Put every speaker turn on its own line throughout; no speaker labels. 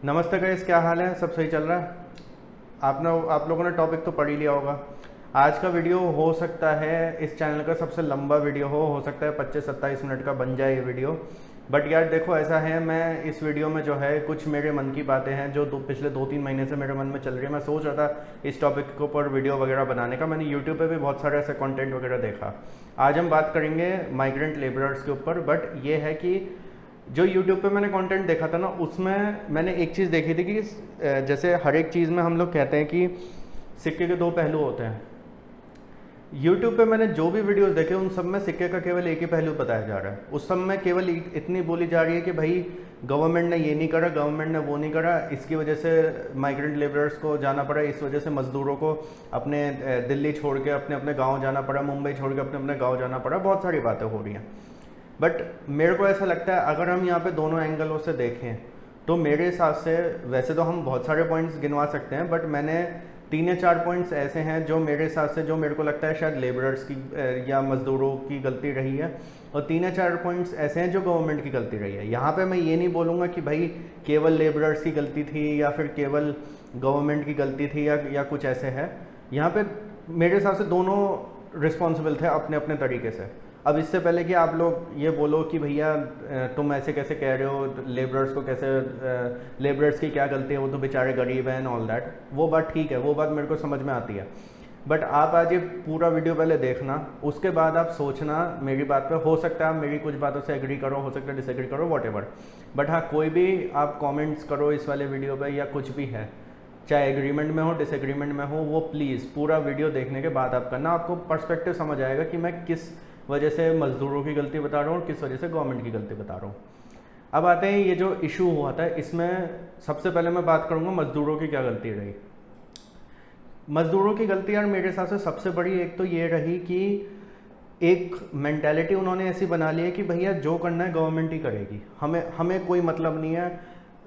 नमस्ते गाइस, क्या हाल है? सब सही चल रहा है? आप लोगों ने टॉपिक तो पढ़ ही लिया होगा। आज का वीडियो हो सकता है इस चैनल का सबसे लंबा वीडियो हो सकता है 25-27 मिनट का बन जाए ये वीडियो। बट यार देखो, ऐसा है, मैं इस वीडियो में जो है कुछ मेरे मन की बातें हैं जो पिछले 2-3 महीने से मेरे मन में चल रही है। मैं सोच रहा था इस टॉपिक के ऊपर वीडियो वगैरह बनाने का। मैंने यूट्यूब पे भी बहुत सारे ऐसे कंटेंट वगैरह देखा। आज हम बात करेंगे माइग्रेंट लेबरर्स के ऊपर। बट ये है कि जो यूट्यूब पे मैंने कंटेंट देखा था ना, उसमें मैंने एक चीज़ देखी थी कि जैसे हर एक चीज़ में हम लोग कहते हैं कि सिक्के के दो पहलू होते हैं। यूट्यूब पे मैंने जो भी वीडियोस देखे उन सब में सिक्के का केवल एक ही पहलू बताया जा रहा है। उस सब में केवल इतनी बोली जा रही है कि भाई गवर्नमेंट ने ये नहीं करा, गवर्नमेंट ने वो नहीं करा, इसकी वजह से माइग्रेंट लेबरर्स को जाना पड़ा, इस वजह से मजदूरों को अपने दिल्ली छोड़ के अपने अपने गाँव जाना पड़ा, मुंबई छोड़ के अपने अपने गाँव जाना पड़ा। बहुत सारी बातें हो रही हैं। बट मेरे को ऐसा लगता है अगर हम यहाँ पे दोनों एंगलों से देखें तो मेरे हिसाब से, वैसे तो हम बहुत सारे पॉइंट्स गिनवा सकते हैं, बट मैंने 3 या 4 पॉइंट्स ऐसे हैं जो मेरे हिसाब से, जो मेरे को लगता है शायद लेबरर्स की या मज़दूरों की गलती रही है, और 3 या 4 पॉइंट्स ऐसे हैं जो गवर्नमेंट की गलती रही है। यहाँ पे मैं ये नहीं बोलूँगा कि भाई केवल लेबरर्स की गलती थी या फिर केवल गवर्नमेंट की गलती थी या कुछ ऐसे है। यहाँ पे मेरे हिसाब से दोनों रिस्पॉन्सिबल थे अपने अपने तरीके से। अब इससे पहले कि आप लोग ये बोलो कि भैया तुम ऐसे कैसे कह रहे हो, लेबरर्स को कैसे, लेबरर्स की क्या गलती है, वो तो बेचारे गरीब हैं एंड ऑल दैट, वो बात ठीक है, वो बात मेरे को समझ में आती है। बट आप आज ये पूरा वीडियो पहले देखना, उसके बाद आप सोचना मेरी बात पे। हो सकता है आप मेरी कुछ बातों से एग्री करो, हो सकता है डिसएग्री करो, वॉट एवर। बट हाँ, कोई भी आप कॉमेंट्स करो इस वाले वीडियो पर या कुछ भी है, चाहे एग्रीमेंट में हो डिसएग्रीमेंट में हो, वो प्लीज़ पूरा वीडियो देखने के बाद आप करना। आपको पर्सपेक्टिव समझ आएगा कि मैं किस वजह से मज़दूरों की गलती बता रहा हूँ और किस वजह से गवर्नमेंट की गलती बता रहा हूँ। अब आते हैं ये जो इशू हुआ था, इसमें सबसे पहले मैं बात करूँगा मज़दूरों की क्या गलती रही। मज़दूरों की गलती यार मेरे हिसाब से सबसे बड़ी एक तो ये रही कि एक मेंटालिटी उन्होंने ऐसी बना ली है कि भैया जो करना है गवर्नमेंट ही करेगी, हमें हमें कोई मतलब नहीं है,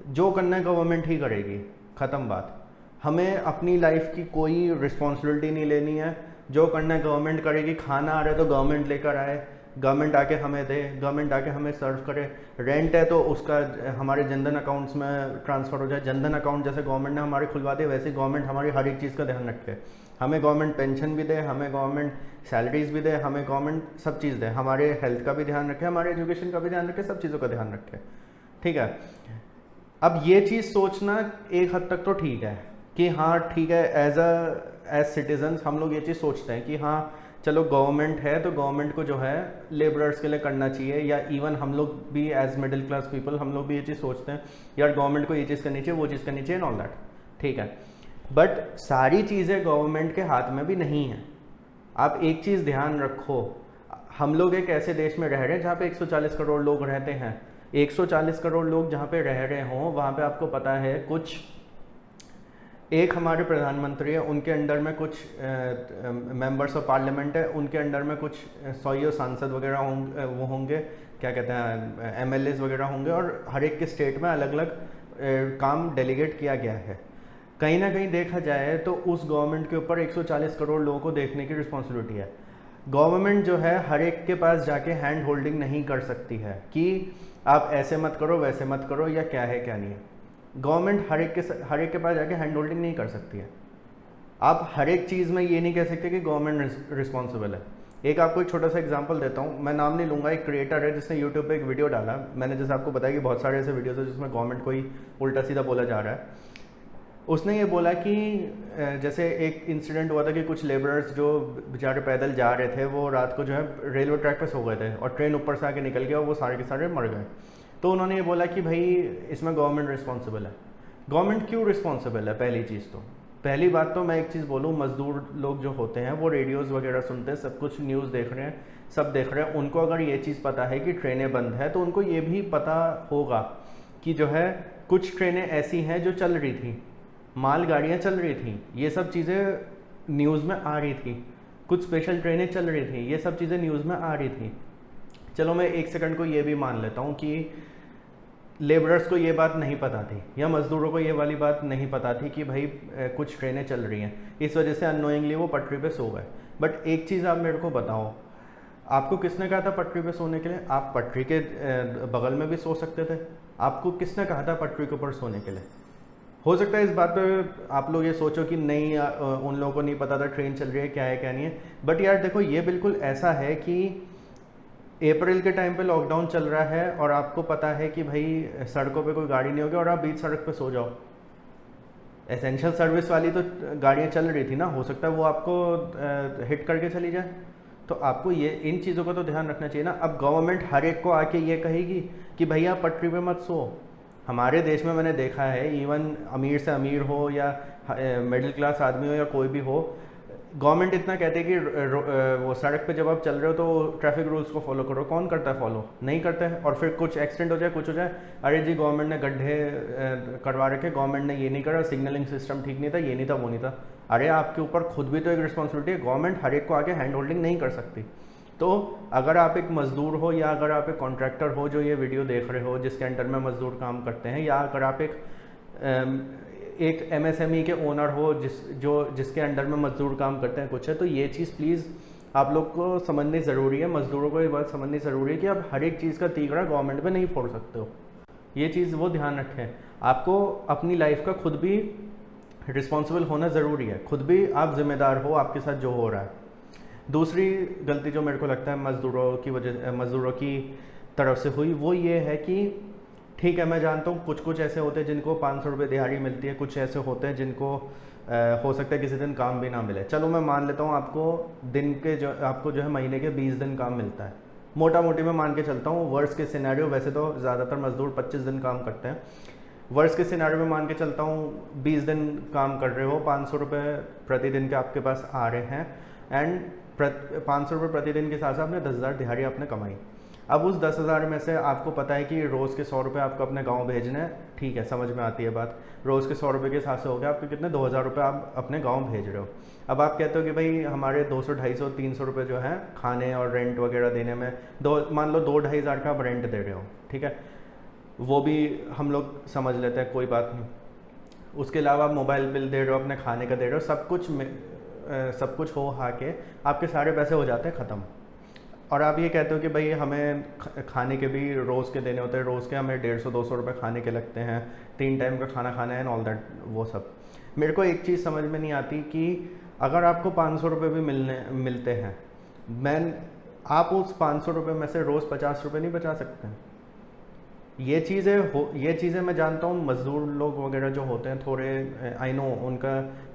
जो करना है गवर्नमेंट ही करेगी, ख़त्म बात। हमें अपनी लाइफ की कोई रिस्पॉन्सिबिलिटी नहीं लेनी है, जो करना है गवर्नमेंट करेगी। खाना आ रहा है तो गवर्नमेंट लेकर आए, गवर्नमेंट आके हमें दे, गवर्नमेंट आके हमें सर्व करे। रेंट है तो उसका हमारे जनधन अकाउंट्स में ट्रांसफ़र हो जाए। जनधन अकाउंट जैसे गवर्नमेंट ने हमारे खुलवा दिए, वैसे गवर्नमेंट हमारी हर एक चीज़ का ध्यान रखे। हमें गवर्नमेंट पेंशन भी दे, हमें गवर्नमेंट सैलरीज भी दे, हमें गवर्नमेंट सब चीज़ दे, हमारे हेल्थ का भी ध्यान रखे, हमारे एजुकेशन का भी ध्यान रखे, सब चीज़ों का ध्यान रखे। ठीक है। अब ये चीज़ सोचना एक हद तक तो ठीक है कि हाँ ठीक है, एज सिटीजन्स हम लोग ये चीज़ सोचते हैं कि हाँ चलो गवर्नमेंट है तो गवर्नमेंट को जो है लेबरर्स के लिए करना चाहिए, या इवन हम लोग भी एज मिडिल क्लास पीपल हम लोग भी ये चीज़ सोचते हैं यार गवर्नमेंट को ये चीज़ करनी चाहिए, वो चीज़ करनी चाहिए, ऑल दैट। ठीक है। बट सारी चीज़ें गवर्नमेंट के हाथ में भी नहीं है। आप एक चीज़ ध्यान रखो, हम लोग एक ऐसे देश में रह रहे हैं जहाँ पे 140 करोड़ लोग रहते हैं। 140 करोड़ लोग जहाँ पे रह रहे हों, वहाँ पे आपको पता है कुछ, एक हमारे प्रधानमंत्री है, उनके अंडर में कुछ मेंबर्स ऑफ पार्लियामेंट है, उनके अंडर में कुछ 100 सांसद वगैरह होंगे, वो होंगे क्या कहते हैं एमएलएज वगैरह होंगे, और हर एक के स्टेट में अलग अलग काम डेलीगेट किया गया है। कहीं ना कहीं देखा जाए तो उस गवर्नमेंट के ऊपर 140 करोड़ लोगों को देखने की रिस्पॉन्सिबिलिटी है। गवर्नमेंट जो है हर एक के पास जाके हैंड होल्डिंग नहीं कर सकती है कि आप ऐसे मत करो, वैसे मत करो, या क्या है क्या नहीं है। गवर्नमेंट हर एक के पास जाके हैंड होल्डिंग नहीं कर सकती है। आप हर एक चीज़ में ये नहीं कह सकते कि गवर्नमेंट रिस्पॉन्सिबल है। एक आपको एक छोटा सा एग्जांपल देता हूँ, मैं नाम नहीं लूँगा। एक क्रिएटर है जिसने यूट्यूब पे एक वीडियो डाला, मैंने जैसे आपको बताया कि बहुत सारे ऐसे वीडियोज़ है जिसमें गवर्नमेंट को ही उल्टा सीधा बोला जा रहा है। उसने ये बोला कि जैसे एक इंसिडेंट हुआ था कि कुछ लेबरर्स जो बेचारे पैदल जा रहे थे, वो रात को जो है रेलवे ट्रैक पे सो गए थे और ट्रेन ऊपर से आके निकल गया और वो सारे के सारे मर गए। तो उन्होंने ये बोला कि भाई इसमें गवर्नमेंट रिस्पॉन्सिबल है। गवर्नमेंट क्यों रिस्पॉन्सिबल है? पहली चीज़ तो, पहली बात तो मैं एक चीज़ बोलूँ, मज़दूर लोग जो होते हैं वो रेडियोज़ वगैरह सुनते हैं, सब कुछ न्यूज़ देख रहे हैं, सब देख रहे हैं। उनको अगर ये चीज़ पता है कि ट्रेनें बंद है, तो उनको ये भी पता होगा कि जो है कुछ ट्रेनें ऐसी हैं जो चल रही थी, मालगाड़ियाँ चल रही थी, ये सब चीज़ें न्यूज़ में आ रही थी, कुछ स्पेशल ट्रेनें चल रही थी, ये सब चीज़ें न्यूज़ में आ रही थी। चलो मैं एक सेकंड को ये भी मान लेता हूँ कि लेबरर्स को ये बात नहीं पता थी, या मज़दूरों को ये वाली बात नहीं पता थी कि भाई कुछ ट्रेनें चल रही हैं, इस वजह से अननोइंगली वो पटरी पे सो गए। बट एक चीज़ आप मेरे को बताओ, आपको किसने कहा था पटरी पे सोने के लिए? आप पटरी के बगल में भी सो सकते थे। आपको किसने कहा था पटरी के ऊपर सोने के लिए? हो सकता है इस बात पे आप लोग ये सोचो कि नहीं उन लोगों को नहीं पता था ट्रेन चल रही है, क्या है क्या नहीं है, बट यार देखो ये बिल्कुल ऐसा है कि अप्रैल के टाइम पे लॉकडाउन चल रहा है और आपको पता है कि भाई सड़कों पे कोई गाड़ी नहीं होगी और आप बीच सड़क पे सो जाओ। एसेंशियल सर्विस वाली तो गाड़ियाँ चल रही थी ना, हो सकता है वो आपको हिट करके चली जाए। तो आपको ये इन चीज़ों का तो ध्यान रखना चाहिए ना। अब गवर्नमेंट हर एक को आके ये कहेगी कि भैया पटरी पे मत सो। हमारे देश में मैंने देखा है, इवन अमीर से अमीर हो या मिडिल क्लास आदमी हो या कोई भी हो, गवर्नमेंट इतना कहते हैं कि वो सड़क पे जब आप चल रहे हो तो ट्रैफिक रूल्स को फॉलो करो। कौन करता है फॉलो? नहीं करता है। और फिर कुछ एक्सीडेंट हो जाए, कुछ हो जाए, अरे जी गवर्नमेंट ने गड्ढे करवा रखे, गवर्नमेंट ने ये नहीं करा, सिग्नलिंग सिस्टम ठीक नहीं था, ये नहीं था, वो नहीं था। अरे आपके ऊपर खुद भी तो एक रिस्पॉन्सिबिलिटी है। गवर्नमेंट हर एक को आगे हैंड होल्डिंग नहीं कर सकती। तो अगर आप एक मज़दूर हो या अगर आप एक कॉन्ट्रैक्टर हो जो ये वीडियो देख रहे हो, जिसके अंडर में मज़दूर काम करते हैं, या अगर आप एक एमएसएमई के ओनर हो जिसके अंडर में मजदूर काम करते हैं कुछ है, तो ये चीज़ प्लीज़ आप लोग को समझनी ज़रूरी है। मज़दूरों को ये बात समझनी ज़रूरी है कि आप हर एक चीज़ का तीगड़ा गवर्नमेंट पे नहीं फोड़ सकते हो। ये चीज़ वो ध्यान रखें। आपको अपनी लाइफ का खुद भी रिस्पॉन्सिबल होना ज़रूरी है, खुद भी आप जिम्मेदार हो आपके साथ जो हो रहा है। दूसरी गलती जो मेरे को लगता है मज़दूरों की तरफ से हुई, वो ये है कि ठीक है मैं जानता हूँ कुछ कुछ ऐसे होते हैं जिनको 500 रुपये दिहाड़ी मिलती है, कुछ ऐसे होते हैं जिनको हो सकता है किसी दिन काम भी ना मिले। चलो मैं मान लेता हूँ आपको जो है महीने के 20 दिन काम मिलता है, मोटा मोटी मैं मान के चलता हूँ। वर्ष के सिनेरियो, वैसे तो ज़्यादातर मजदूर 25 दिन काम करते हैं, वर्ष के सिनेरियो में मान के चलता हूँ 20 दिन काम कर रहे हो, 500 रुपये प्रतिदिन के आपके पास आ रहे हैं, एंड 500 रुपये प्रतिदिन के साथ साथ आपने 10,000 दिहाड़ी आपने कमाई। अब उस 10,000 में से आपको पता है कि रोज़ के 100 रुपये आपको अपने गांव भेजने हैं, ठीक है समझ में आती है बात। रोज़ के 100 रुपये के हिसाब से हो गया आपके कितने, 2,000 रुपये आप अपने गांव भेज रहे हो। अब आप कहते हो कि भाई हमारे 200, 250, 300 रुपये जो है खाने और रेंट वगैरह देने में, मान लो 2-2.5 हज़ार का आप रेंट दे रहे हो, ठीक है, वो भी हम लोग समझ लेते हैं, कोई बात नहीं। उसके अलावा आप मोबाइल बिल दे रहे हो, अपने खाने का दे रहे हो, सब कुछ हो हा के आपके सारे पैसे हो जाते हैं ख़त्म। और आप ये कहते हो कि भाई हमें खाने के भी रोज़ के देने होते हैं, रोज़ के हमें 150-200 रुपये खाने के लगते हैं, 3 टाइम का खाना खाना है एंड ऑल दैट, वो सब। मेरे को एक चीज़ समझ में नहीं आती कि अगर आपको 500 रुपये भी मिलते हैं, आप उस 500 रुपये में से रोज़ 50 रुपये नहीं बचा सकते? ये चीज़ें मैं जानता हूँ, मज़दूर लोग वगैरह जो होते हैं थोड़े, आई नो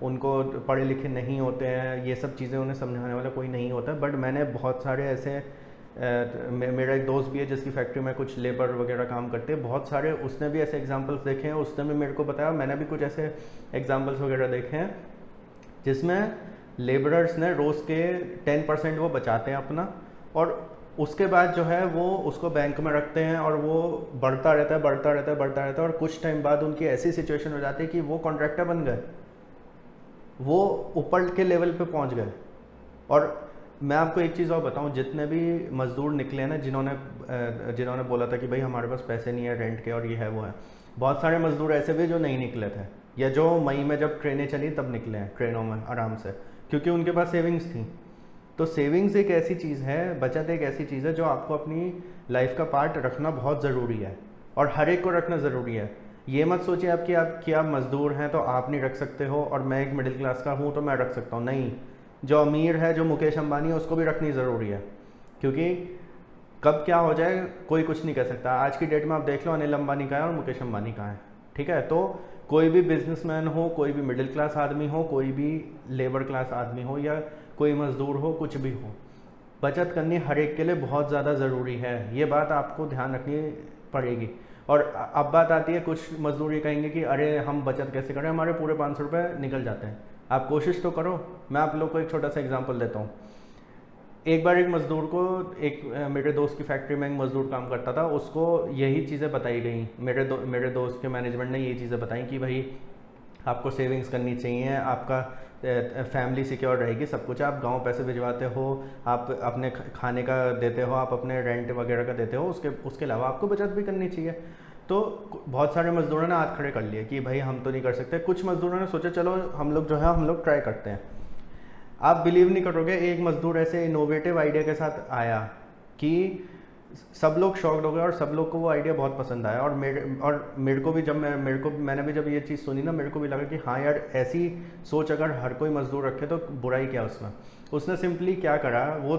उनको पढ़े लिखे नहीं होते हैं, ये सब चीज़ें उन्हें समझाने वाला कोई नहीं होता, बट मैंने बहुत सारे ऐसे मेरा एक दोस्त भी है जिसकी फैक्ट्री में कुछ लेबर वगैरह काम करते हैं, बहुत सारे, उसने भी ऐसे एग्जांपल्स देखे हैं, उसने भी मेरे को बताया, मैंने भी कुछ ऐसे एग्जांपल्स वगैरह देखे हैं जिसमें लेबरर्स ने रोज़ के 10% वो बचाते हैं अपना, और उसके बाद जो है वो उसको बैंक में रखते हैं और वो बढ़ता रहता है, और कुछ टाइम बाद उनकी ऐसी सिचुएशन हो जाती है कि वो कॉन्ट्रैक्टर बन गए, वो ऊपर के लेवल पे पहुंच गए। और मैं आपको एक चीज़ और बताऊं, जितने भी मज़दूर निकले ना जिन्होंने बोला था कि भाई हमारे पास पैसे नहीं है रेंट के और ये है वो है, बहुत सारे मज़दूर ऐसे भी जो नहीं निकले थे, या जो मई में जब ट्रेनें चली तब निकले हैं ट्रेनों में आराम से, क्योंकि उनके पास सेविंग्स थी। तो सेविंग्स एक ऐसी चीज़ है, बचत एक ऐसी चीज़ है जो आपको अपनी लाइफ का पार्ट रखना बहुत ज़रूरी है, और हर एक को रखना ज़रूरी है। ये मत सोचिए आप मज़दूर हैं तो आप नहीं रख सकते हो और मैं एक मिडिल क्लास का हूँ तो मैं रख सकता हूँ, नहीं। जो अमीर है, जो मुकेश अंबानी है, उसको भी रखनी ज़रूरी है, क्योंकि कब क्या हो जाए कोई कुछ नहीं कह सकता। आज की डेट में आप देख लो अनिल अंबानी कहाँ है और मुकेश अंबानी कहाँ है, ठीक है। तो कोई भी बिजनेसमैन हो, कोई भी मिडिल क्लास आदमी हो, कोई भी लेबर क्लास आदमी हो, या कोई मज़दूर हो, कुछ भी हो, बचत करनी हर एक के लिए बहुत ज़्यादा ज़रूरी है। ये बात आपको ध्यान रखनी पड़ेगी। और अब बात आती है, कुछ मज़दूर ये कहेंगे कि अरे हम बचत कैसे करें, हमारे पूरे 500 रुपये निकल जाते हैं। आप कोशिश तो करो। मैं आप लोग को एक छोटा सा एग्जांपल देता हूँ। एक बार एक मज़दूर को, मेरे दोस्त की फैक्ट्री में एक मज़दूर काम करता था, उसको यही चीज़ें बताई गई, मेरे दोस्त के मैनेजमेंट ने यही चीज़ें बताई कि भाई आपको सेविंग्स करनी चाहिए, आपका फैमिली सिक्योर रहेगी, सब कुछ। आप गांव पैसे भिजवाते हो, आप अपने खाने का देते हो, आप अपने रेंट वगैरह का देते हो, उसके अलावा आपको बचत भी करनी चाहिए। तो बहुत सारे मज़दूरों ने हाथ खड़े कर लिए कि भाई हम तो नहीं कर सकते। कुछ मज़दूरों ने सोचा चलो हम लोग ट्राई करते हैं। आप बिलीव नहीं करोगे, एक मज़दूर ऐसे इनोवेटिव आइडिया के साथ आया कि सब लोग शॉक्ड हो गए और सब लोग को वो आइडिया बहुत पसंद आया। और मेरे को भी जब मैंने भी जब ये चीज़ सुनी ना, मेरे को भी लगा कि हाँ यार, ऐसी सोच अगर हर कोई मजदूर रखे तो बुराई क्या उसमें। उसने सिंपली क्या करा, वो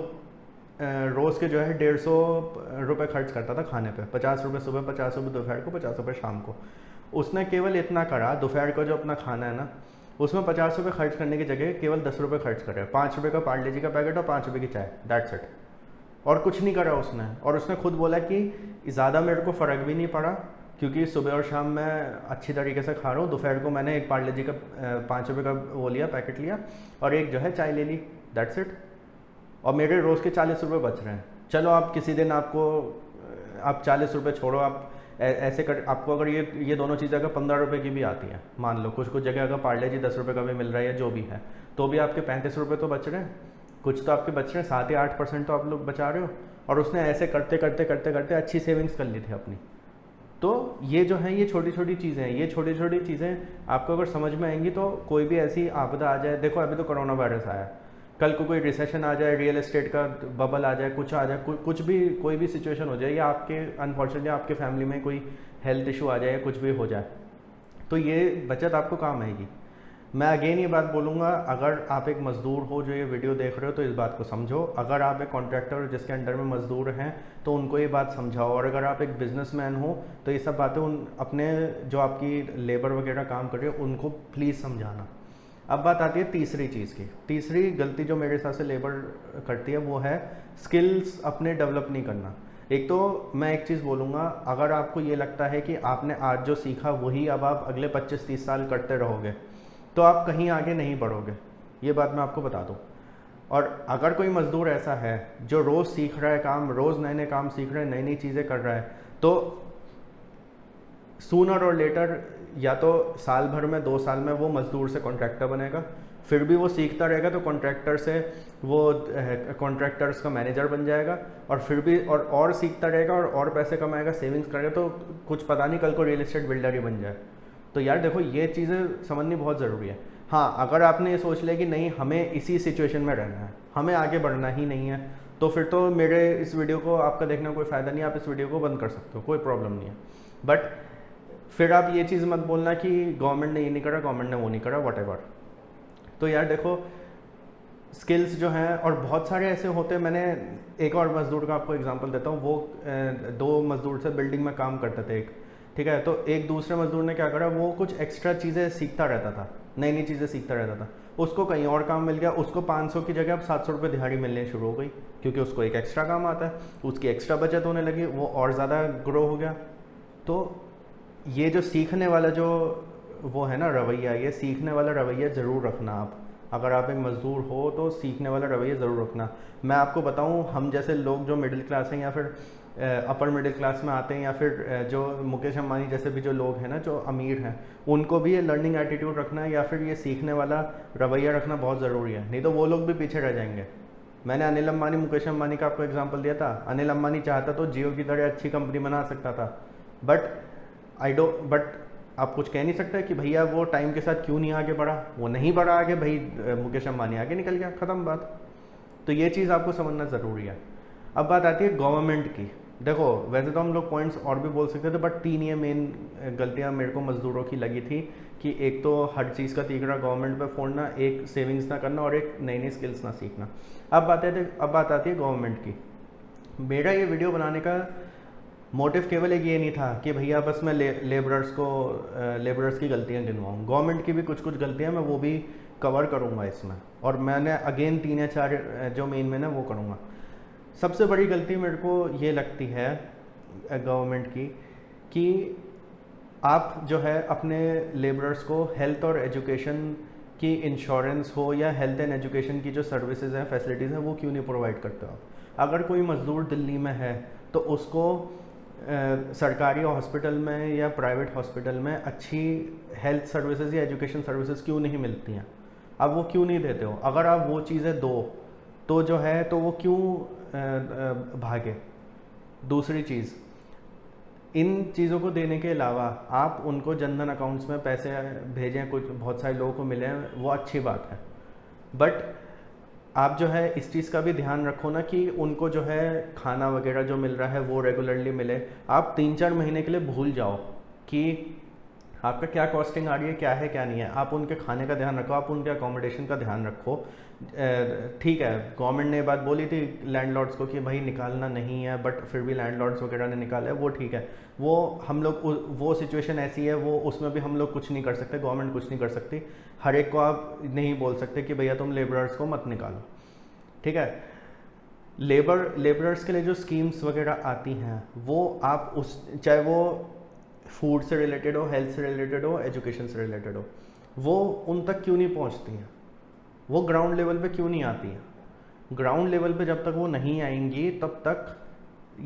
रोज़ के जो है 150 रुपये खर्च करता था खाने पे, 50 रुपये सुबह, 50 रुपये दोपहर को, 50 रुपये शाम को। उसने केवल इतना करा, दोपहर को जो अपना खाना है ना, उसमें 50 रुपये खर्च करने की जगह केवल 10 रुपये खर्च करे, 5 रुपये का पार्ले जी का पैकेट और 5 रुपये की चाय, दैट्स इट। और कुछ नहीं करा उसने। और उसने खुद बोला कि ज़्यादा मेरे को फ़र्क भी नहीं पड़ा, क्योंकि सुबह और शाम मैं अच्छी तरीके से खा रहा हूँ। दोपहर को मैंने एक पार्ले जी का 5 रुपये का वो लिया, पैकेट लिया, और एक जो है चाय ले ली, दैट्स इट। और मेरे रोज़ के 40 रुपये बच रहे हैं। चलो आप किसी दिन आप 40 रुपये छोड़ो, आप ऐसे कर, आपको अगर ये दोनों चीज़ें अगर 15 रुपये की भी आती हैं, मान लो कुछ जगह अगर पार्ले जी 10 रुपये का भी मिल रहा है या जो भी है, तो भी आपके 35 रुपये तो बच रहे हैं, कुछ तो आपके बच रहे हैं, 7 या 8% तो आप लोग बचा रहे हो। और उसने ऐसे करते करते करते करते अच्छी सेविंग्स कर ली थी अपनी। तो ये जो है, ये छोटी छोटी चीज़ें हैं, ये छोटी छोटी चीज़ें आपको अगर समझ में आएंगी तो कोई भी ऐसी आपदा आ जाए, देखो अभी तो कोरोना वायरस आया, कल को कोई रिसेशन आ जाए, रियल एस्टेट का बबल आ जाए, कुछ आ जाए, कुछ भी, कोई भी सिचुएशन हो जाए, या आपके अनफॉर्चुनेटली आपके फैमिली में कोई हेल्थ इशू आ जाए, कुछ भी हो जाए, तो ये बचत आपको काम आएगी। मैं अगेन ये बात बोलूँगा, अगर आप एक मज़दूर हो जो ये वीडियो देख रहे हो तो इस बात को समझो। अगर आप एक कॉन्ट्रैक्टर जिसके अंडर में मज़दूर हैं तो उनको ये बात समझाओ। और अगर आप एक बिजनेसमैन हो तो ये सब बातें उन अपने जो आपकी लेबर वगैरह काम कर रहे हो उनको प्लीज़ समझाना। अब बात आती है तीसरी चीज़ की। तीसरी गलती जो मेरे हिसाब से लेबर करती है वो है स्किल्स अपने डेवलप नहीं करना। एक तो मैं एक चीज़ बोलूँगा, अगर आपको ये लगता है कि आपने आज जो सीखा वही अब आप अगले 25-30 साल करते रहोगे तो आप कहीं आगे नहीं बढ़ोगे, ये बात मैं आपको बता दूं। और अगर कोई मज़दूर ऐसा है जो रोज़ सीख रहा है काम, रोज़ नए नए काम सीख रहा है, नई नई चीज़ें कर रहा है, तो सूनर और लेटर, या तो साल भर में 2 साल में वो मज़दूर से कॉन्ट्रैक्टर बनेगा, फिर भी वो सीखता रहेगा तो कॉन्ट्रैक्टर से वो कॉन्ट्रैक्टर्स का मैनेजर बन जाएगा, और फिर भी और सीखता रहेगा और पैसे कमाएगा, सेविंग्स करेगा, तो कुछ पता नहीं कल को रियल एस्टेट बिल्डर ही बन जाए। तो यार देखो, ये चीज़ें समझनी बहुत ज़रूरी है। हाँ, अगर आपने ये सोच लिया कि नहीं हमें इसी सिचुएशन में रहना है, हमें आगे बढ़ना ही नहीं है, तो फिर तो मेरे इस वीडियो को आपका देखने का कोई फ़ायदा नहीं है, आप इस वीडियो को बंद कर सकते हो, कोई प्रॉब्लम नहीं है। बट फिर आप ये चीज़ मत बोलना कि गवर्नमेंट ने ये नहीं करा, गवर्नमेंट ने वो नहीं करा, वॉट। तो यार देखो, स्किल्स जो हैं, और बहुत सारे ऐसे होते हैं, मैंने एक और मज़दूर का आपको एग्जांपल देता हूँ। वो 2 मज़दूर से बिल्डिंग में काम करते थे, एक, ठीक है। तो एक दूसरे मज़दूर ने क्या करा, वो कुछ एक्स्ट्रा चीज़ें सीखता रहता था, नई नई चीज़ें सीखता रहता था। उसको कहीं और काम मिल गया, उसको 500 की जगह अब 700 रुपये दिहाड़ी मिलने शुरू हो गई, क्योंकि उसको एक एक्स्ट्रा काम आता है, उसकी एक्स्ट्रा बचत होने लगी, वो और ज़्यादा ग्रो हो गया। तो ये जो सीखने वाला जो वो है ना रवैया, ये सीखने वाला रवैया ज़रूर रखना आप। अगर आप एक मज़दूर हो तो सीखने वाला रवैया ज़रूर रखना। मैं आपको बताऊं, हम जैसे लोग जो मिडिल क्लास हैं या फिर अपर मिडिल क्लास में आते हैं, या फिर जो मुकेश अंबानी जैसे भी जो लोग हैं ना, जो अमीर हैं, उनको भी ये लर्निंग एटीट्यूड रखना है या फिर ये सीखने वाला रवैया रखना बहुत ज़रूरी है, नहीं तो वो लोग भी पीछे रह जाएंगे। मैंने अनिल अंबानी, मुकेश अंबानी का आपको एग्जाम्पल दिया था। अनिल अंबानी चाहता तो जियो की तरह अच्छी कंपनी बना सकता था, बट आप कुछ कह नहीं सकते कि भैया वो टाइम के साथ क्यों नहीं आगे बढ़ा। वो नहीं बढ़ा आगे, भाई मुकेश अंबानी आगे निकल गया, ख़त्म बात। तो ये चीज़ आपको समझना ज़रूरी है। अब बात आती है गवर्नमेंट की। देखो, वैसे तो हम लोग पॉइंट्स और भी बोल सकते थे, बट 3 ये मेन गलतियाँ मेरे को मज़दूरों की लगी थी कि एक तो हर चीज़ का तीखरा गवर्नमेंट पे फोड़ना, एक सेविंग्स ना करना, और एक नई नई स्किल्स ना सीखना। अब बात आती है गवर्नमेंट की। मेरा ये वीडियो बनाने का मोटिव केवल एक ये नहीं था कि भैया बस मैं लेबरर्स की गलतियाँ गिनवाऊँ। गवर्नमेंट की भी कुछ गलतियाँ मैं वो भी कवर करूँगा इसमें, और मैंने अगेन 3 या 4 जो मेन है वो करूँगा। सबसे बड़ी गलती मेरे को ये लगती है गवर्नमेंट की कि आप जो है अपने लेबरर्स को हेल्थ और एजुकेशन की इंश्योरेंस हो, या हेल्थ एंड एजुकेशन की जो सर्विसेज हैं, फैसिलिटीज़ हैं, वो क्यों नहीं प्रोवाइड करते हो। अगर कोई मज़दूर दिल्ली में है तो उसको सरकारी हॉस्पिटल में या प्राइवेट हॉस्पिटल में अच्छी हेल्थ सर्विसेज या एजुकेशन सर्विसेज क्यों नहीं मिलती हैं। अब वो क्यों नहीं देते हो। अगर आप वो चीज़ें दो तो जो है तो वो क्यों भागे। दूसरी चीज़, इन चीज़ों को देने के अलावा आप उनको जनधन अकाउंट्स में पैसे भेजें, कुछ बहुत सारे लोगों को मिले हैं, वो अच्छी बात है, बट आप जो है इस चीज़ का भी ध्यान रखो ना कि उनको जो है खाना वगैरह जो मिल रहा है वो रेगुलरली मिले। आप 3-4 महीने के लिए भूल जाओ कि आपका क्या कॉस्टिंग आ रही है, क्या है क्या नहीं है। आप उनके खाने का ध्यान रखो, आप उनके अकोमोडेशन का ध्यान रखो। ठीक है, गवर्नमेंट ने ये बात बोली थी लैंडलॉर्ड्स को कि भाई निकालना नहीं है, बट फिर भी लैंडलॉर्ड्स वगैरह ने निकाला है, वो ठीक है। वो हम लोग वो सिचुएशन ऐसी है, वो उसमें भी हम लोग कुछ नहीं कर सकते, गवर्नमेंट कुछ नहीं कर सकती। हर एक को आप नहीं बोल सकते कि भैया तुम लेबरर्स को मत निकालो, ठीक है। लेबरर्स के लिए जो स्कीम्स वगैरह आती हैं वो आप उस, चाहे वो फूड से रिलेटेड हो, हेल्थ से रिलेटेड हो, एजुकेशन से रिलेटेड हो, वो उन तक क्यों नहीं पहुंचती हैं, वो ग्राउंड लेवल पे क्यों नहीं आती हैं। ग्राउंड लेवल पे जब तक वो नहीं आएंगी तब तक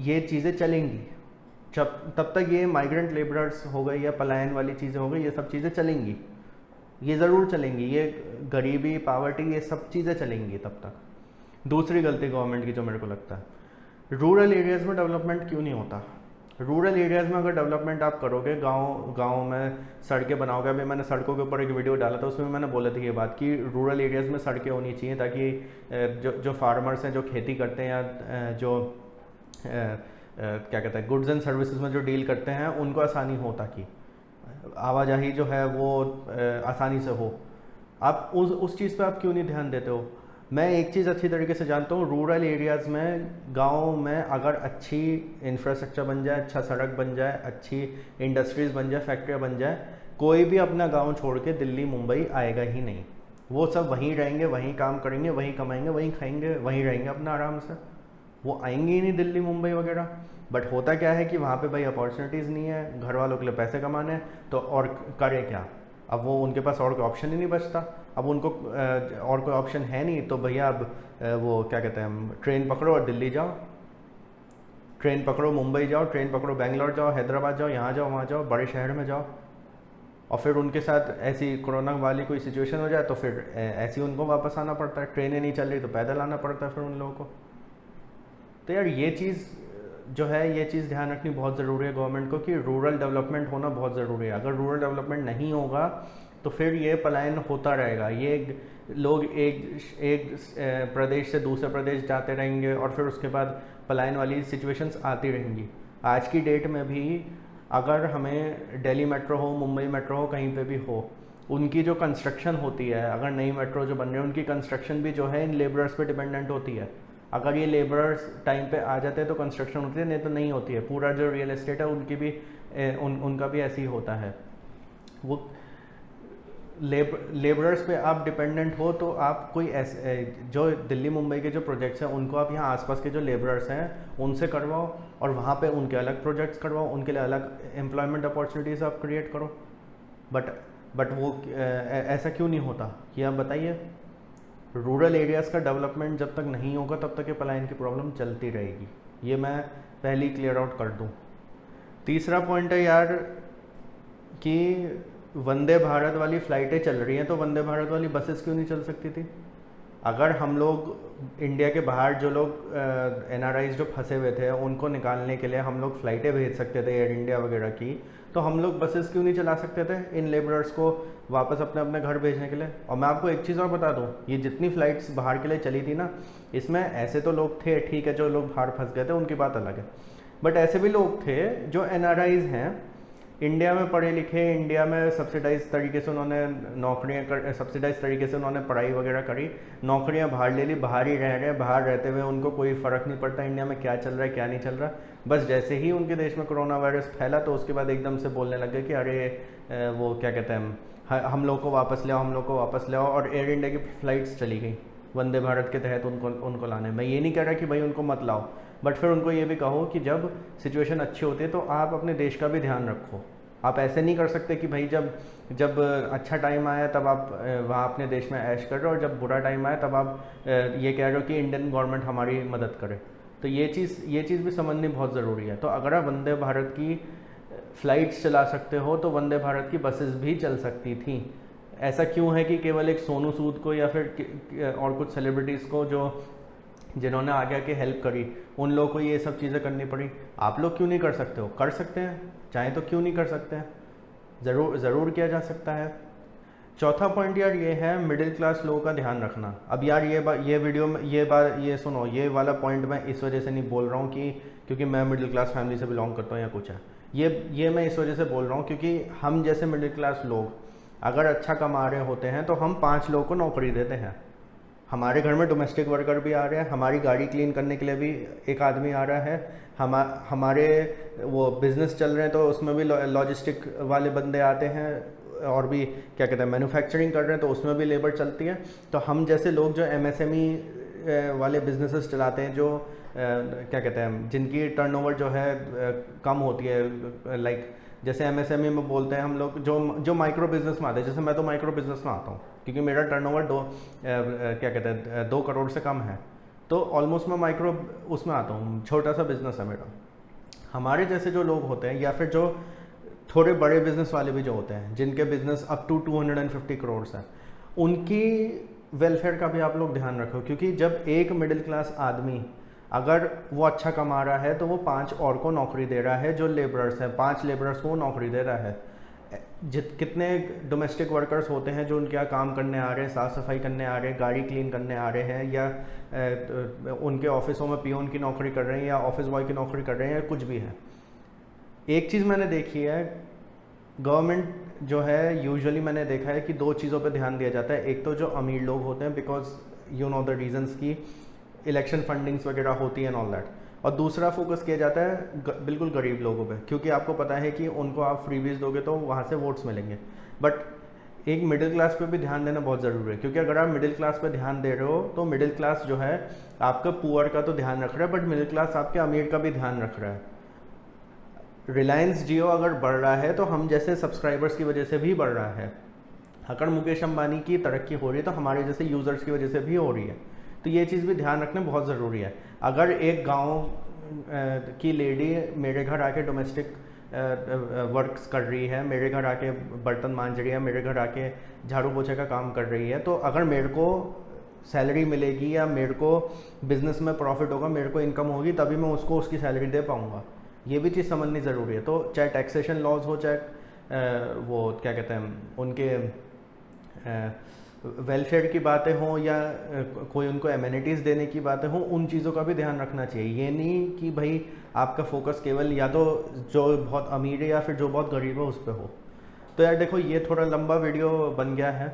ये चीज़ें चलेंगी, जब तब तक ये माइग्रेंट लेबरर्स हो गई या पलायन वाली चीज़ें हो गई, ये सब चीज़ें चलेंगी, ये ज़रूर चलेंगी, ये गरीबी, पावर्टी, ये सब चीज़ें चलेंगी तब तक। दूसरी गलती गवर्नमेंट की जो मेरे को लगता है, रूरल एरियाज़ में डेवलपमेंट क्यों नहीं होता। रूरल एरियाज़ में अगर डेवलपमेंट आप करोगे, गांव में सड़कें बनाओगे, अभी मैंने सड़कों के ऊपर एक वीडियो डाला था, उसमें मैंने बोला था ये बात कि रूरल एरियाज़ में सड़कें होनी चाहिए ताकि जो फार्मर्स हैं, जो खेती करते हैं या जो क्या कहते हैं गुड्स एंड सर्विसेज में जो डील करते हैं, उनको आसानी हो, ताकि आवाजाही जो है वो आसानी से हो। आप उस चीज़ पे आप क्यों नहीं ध्यान देते हो। मैं एक चीज़ अच्छी तरीके से जानता हूँ, रूरल एरियाज़ में, गाँव में अगर अच्छी इंफ्रास्ट्रक्चर बन जाए, अच्छा सड़क बन जाए, अच्छी इंडस्ट्रीज़ बन जाए, फैक्ट्रियाँ बन जाए, कोई भी अपना गांव छोड़ के दिल्ली मुंबई आएगा ही नहीं। वो सब वहीं रहेंगे, वहीं काम करेंगे, वहीं कमाएंगे, वहीं खाएंगे, वहीं रहेंगे अपना आराम से, वो आएंगे ही नहीं दिल्ली मुंबई वगैरह। बट होता क्या है कि वहाँ पे भाई अपॉर्चुनिटीज़ नहीं है, घर वालों के लिए पैसे कमाने हैं, तो और करें क्या। अब वो उनके पास और कोई ऑप्शन ही नहीं बचता। अब उनको और कोई ऑप्शन है नहीं, तो भैया अब वो क्या कहते हैं, ट्रेन पकड़ो और दिल्ली जाओ, ट्रेन पकड़ो मुंबई जाओ, ट्रेन पकड़ो बेंगलोर जाओ, हैदराबाद जाओ, यहाँ जाओ, वहाँ जाओ, बड़े शहर में जाओ। और फिर उनके साथ ऐसी कोरोना वाली कोई सिचुएशन हो जाए तो फिर ऐसे ही उनको वापस आना पड़ता है, ट्रेनें नहीं चल रही तो पैदल आना पड़ता है फिर उन लोगों को। तो यार ये चीज़ जो है, ये चीज़ ध्यान रखनी बहुत ज़रूरी है गवर्नमेंट को कि रूरल डेवलपमेंट होना बहुत ज़रूरी है। अगर रूरल डेवलपमेंट नहीं होगा तो फिर ये पलायन होता रहेगा, ये लोग एक प्रदेश से दूसरे प्रदेश जाते रहेंगे और फिर उसके बाद पलायन वाली सिचुएशंस आती रहेंगी। आज की डेट में भी अगर हमें दिल्ली मेट्रो हो, मुंबई मेट्रो हो, कहीं पे भी हो, उनकी जो कंस्ट्रक्शन होती है, अगर नई मेट्रो जो बन रही है उनकी कंस्ट्रक्शन भी जो है इन लेबरर्स पे डिपेंडेंट होती है। अगर ये लेबरर्स टाइम पे आ जाते हैं तो कंस्ट्रक्शन होती है, नहीं तो नहीं होती है। पूरा जो रियल एस्टेट है उनकी भी उनका भी ऐसे ही होता है। वो लेबरर्स पे आप डिपेंडेंट हो तो आप कोई ऐसे जो दिल्ली मुंबई के जो प्रोजेक्ट्स हैं उनको आप यहाँ आसपास के जो लेबरर्स हैं उनसे करवाओ और वहाँ पे उनके अलग प्रोजेक्ट्स करवाओ, उनके लिए अलग एम्प्लॉयमेंट अपॉर्चुनिटीज़ आप क्रिएट करो। बट वो ऐसा क्यों नहीं होता ये आप बताइए। रूरल एरियाज़ का डेवलपमेंट जब तक नहीं होगा तब तक ये पलायन की प्रॉब्लम चलती रहेगी, ये मैं पहले ही क्लियर आउट कर दूँ। तीसरा पॉइंट है यार कि वंदे भारत वाली फ़्लाइटें चल रही हैं तो वंदे भारत वाली बसेस क्यों नहीं चल सकती थी। अगर हम लोग इंडिया के बाहर जो लोग NRIs जो फंसे हुए थे उनको निकालने के लिए हम लोग फ़्लाइटें भेज सकते थे एयर इंडिया वगैरह की, तो हम लोग बसेस क्यों नहीं चला सकते थे इन लेबरर्स को वापस अपने अपने घर भेजने के लिए। और मैं आपको एक चीज़ और बता दूं, ये जितनी फ़्लाइट्स बाहर के लिए चली थी ना, इसमें ऐसे तो लोग थे, ठीक है, जो लोग बाहर फंस गए थे उनकी बात अलग है, बट ऐसे भी लोग थे जो NRIs हैं, इंडिया में पढ़े लिखे, इंडिया में सब्सिडाइज तरीके से उन्होंने नौकरियां कर, सब्सिडाइज तरीके से उन्होंने पढ़ाई वगैरह करी, नौकरियां बाहर ले ली, बाहर ही रह रहे हैं, बाहर रहते हुए उनको कोई फ़र्क नहीं पड़ता इंडिया में क्या चल रहा है क्या नहीं चल रहा। बस जैसे ही उनके देश में कोरोना वायरस फैला तो उसके बाद एकदम से बोलने लग गए कि अरे वो क्या कहते हैं, हम लोग को वापस ले आओ, हम लोग को वापस ले आओ, और एयर इंडिया की फ़्लाइट्स चली गई वंदे भारत के तहत उनको लाने। मैं ये नहीं कह रहा कि भाई उनको मत लाओ, बट फिर उनको ये भी कहो कि जब सिचुएशन अच्छी होती है तो आप अपने देश का भी ध्यान रखो। आप ऐसे नहीं कर सकते कि भाई जब अच्छा टाइम आया तब आप वहाँ अपने देश में ऐश कर रहे हो और जब बुरा टाइम आया तब आप ये कह रहे हो कि इंडियन गवर्नमेंट हमारी मदद करे। तो ये चीज़ भी समझनी बहुत ज़रूरी है। तो अगर आप वंदे भारत की फ़्लाइट्स चला सकते हो तो वंदे भारत की बसेस भी चल सकती थी। ऐसा क्यों है कि केवल एक सोनू सूद को या फिर और कुछ सेलिब्रिटीज़ को जो जिन्होंने आगे आके हेल्प करी उन लोगों को ये सब चीज़ें करनी पड़ी। आप लोग क्यों नहीं कर सकते हो? कर सकते हैं, चाहे तो क्यों नहीं कर सकते हैं, ज़रूर किया जा सकता है। चौथा पॉइंट यार ये है मिडिल क्लास लोगों का ध्यान रखना। अब यार ये वीडियो में ये सुनो, ये वाला पॉइंट मैं इस वजह से नहीं बोल रहा हूँ कि क्योंकि मैं मिडिल क्लास फैमिली से बिलोंग करता हूँ या कुछ है। ये मैं इस वजह से बोल रहा हूँ क्योंकि हम जैसे मिडिल क्लास लोग अगर अच्छा कमा रहे होते हैं तो हम 5 लोगों को नौकरी देते हैं। हमारे घर में डोमेस्टिक वर्कर भी आ रहे हैं, हमारी गाड़ी क्लीन करने के लिए भी एक आदमी आ रहा है, हमारे वो बिज़नेस चल रहे हैं तो उसमें भी लॉजिस्टिक वाले बंदे आते हैं, और भी क्या कहते हैं मैन्युफैक्चरिंग कर रहे हैं तो उसमें भी लेबर चलती है। तो हम जैसे लोग जो एमएसएमई वाले बिजनेसेस चलाते हैं, जो क्या कहते हैं जिनकी टर्नओवर जो है कम होती है, लाइक जैसे एमएसएमई में बोलते हैं हम लोग, जो माइक्रो बिजनेस में आते हैं। जैसे मैं तो माइक्रो बिजनेस में आता हूँ क्योंकि मेरा टर्नओवर क्या कहते हैं 2 करोड़ से कम है, तो ऑलमोस्ट मैं माइक्रो उसमें आता हूँ, छोटा सा बिजनेस है मेरा। हमारे जैसे जो लोग होते हैं या फिर जो थोड़े बड़े बिजनेस वाले भी जो होते हैं जिनके बिजनेस अप टू 250 करोड़ है, उनकी वेलफेयर का भी आप लोग ध्यान रखो। क्योंकि जब एक मिडिल क्लास आदमी अगर वो अच्छा कमा रहा है तो वो 5 और को नौकरी दे रहा है, जो लेबरर्स हैं 5 लेबरर्स को वो नौकरी दे रहा है। कितने डोमेस्टिक वर्कर्स होते हैं जो उनके यहाँ काम करने आ रहे हैं, साफ़ सफाई करने आ रहे हैं, गाड़ी क्लीन करने आ रहे हैं, या उनके ऑफिसों में पियोन की नौकरी कर रहे हैं या ऑफिस बॉय की नौकरी कर रहे हैं, या कुछ भी है। एक चीज़ मैंने देखी है, गवर्नमेंट जो है यूजुअली मैंने देखा है कि 2 चीज़ों पे ध्यान दिया जाता है। एक तो जो अमीर लोग होते हैं, because you know the reasons की इलेक्शन फंडिंग्स वगैरह होती है एंड ऑल दैट, और दूसरा फोकस किया जाता है बिल्कुल गरीब लोगों पे, क्योंकि आपको पता है कि उनको आप फ्रीबीज दोगे तो वहाँ से वोट्स मिलेंगे। बट एक मिडिल क्लास पे भी ध्यान देना बहुत ज़रूरी है, क्योंकि अगर आप मिडिल क्लास पे ध्यान दे रहे हो तो मिडिल क्लास जो है आपका पुअर का तो ध्यान रख रहा है, बट मिडिल क्लास आपके अमीर का भी ध्यान रख रहा है। रिलायंस जियो अगर बढ़ रहा है तो हम जैसे सब्सक्राइबर्स की वजह से भी बढ़ रहा है। अगर मुकेश अंबानी की तरक्की हो रही है तो हमारे जैसे यूज़र्स की वजह से भी हो रही है। तो ये चीज़ भी ध्यान रखना बहुत ज़रूरी है। अगर एक गांव की लेडी मेरे घर आके डोमेस्टिक वर्क्स कर रही है, मेरे घर आके बर्तन मांज रही है, मेरे घर आके झाड़ू पोछे का काम कर रही है, तो अगर मेरे को सैलरी मिलेगी या मेरे को बिजनेस में प्रॉफिट होगा, मेरे को इनकम होगी, तभी मैं उसको उसकी सैलरी दे पाऊँगा। ये भी चीज़ समझनी ज़रूरी है। तो चाहे टैक्सेशन लॉज हो, चाहे वो क्या कहते हैं उनके वेलफेयर की बातें हों, या कोई उनको एमेनिटीज़ देने की बातें हों, उन चीज़ों का भी ध्यान रखना चाहिए। ये नहीं कि भाई आपका फोकस केवल या तो जो बहुत अमीर है या फिर जो बहुत गरीब है उस पर हो। तो यार देखो, ये थोड़ा लंबा वीडियो बन गया है,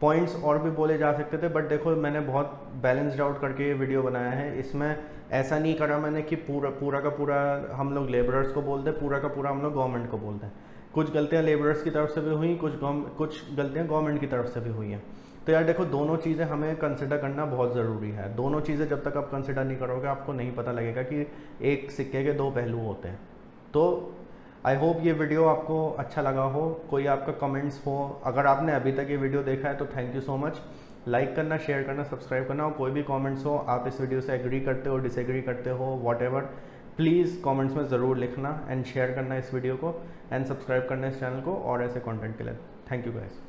पॉइंट्स और भी बोले जा सकते थे, बट देखो मैंने बहुत बैलेंस्ड आउट करके ये वीडियो बनाया है। इसमें ऐसा नहीं करा मैंने कि पूरा का पूरा हम लोग लेबरर्स को बोल दें, पूरा का पूरा हम लोग गवर्नमेंट को बोल दें। कुछ गलतियाँ लेबरर्स की तरफ से भी हुई, कुछ गलतियाँ गवर्नमेंट की तरफ से भी हुई हैं। तो यार देखो, दोनों चीज़ें हमें कंसिडर करना बहुत ज़रूरी है। दोनों चीज़ें जब तक आप कंसिडर नहीं करोगे आपको नहीं पता लगेगा कि एक सिक्के के 2 पहलू होते हैं। तो आई होप ये वीडियो आपको अच्छा लगा हो। कोई आपका कमेंट्स हो, अगर आपने अभी तक ये वीडियो देखा है तो thank you so much. Like करना, शेयर करना, सब्सक्राइब करना, और कोई भी कमेंट्स हो, आप इस वीडियो से एग्री करते हो, डिसएग्री करते हो, व्हाटएवर, प्लीज़ कमेंट्स में ज़रूर लिखना, एंड शेयर करना इस वीडियो को, एंड सब्सक्राइब करना इस चैनल को और ऐसे कंटेंट के लिए। Thank you guys.